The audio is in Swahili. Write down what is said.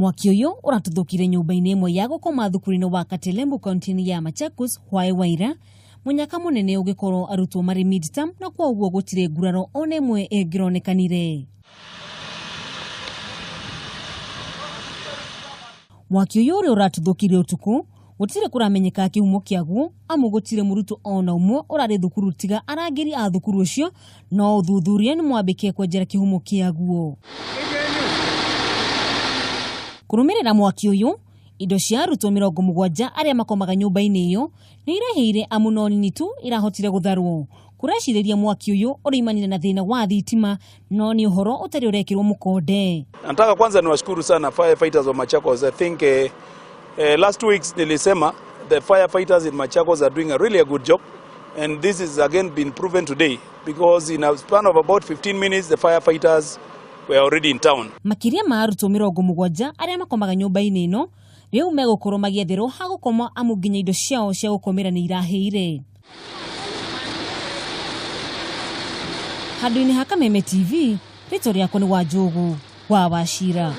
Mwaki uyu uratuthukire nyumba-ini imwe ya gukoma thukuru-ini wa Katelembu kaunti ya Machakos hwae waira munyaka munene ugikorwo arutwo mari midterm na kwa uguo gutire nguraro ona imwe ingironekanire. Mwaki uyu uratuthukire utuku gutire kuramenyeka kihumo kiaguo amu gutire murutwo ona umwe urari thukuru tiga arangiri a thukuru ucio no uthuthuria ni mwambike kwenjera kihumo kiaguo. Kurumirira mwaki uyu indo cia arutwo 70 aria makomaga nyumba-ini iyo ni irahire amunoni nitu irahotire gutharwo. Kurashiriria mwaki uyu urimanire na thina wa thitima no ni uhoro utari urekirwo mukonde. Nataka kwanza niwashukuru sana firefighters wa Machakos. I think last weeks nilisema the firefighters in Machakos are doing a really good job, and this is again been proven today because in a span of about 15 minutes the firefighters were already in town. Makiria ma arutwo 70 aria makomaga nyumba-ini ino riu megukorwo magietherwo ha gukoma amu nginya indo ciao cia gukomera ni irahire. Handu-ini ha Kameme TV, rĩtwa rĩakwa nĩ Wanjũgũ wa Wachira.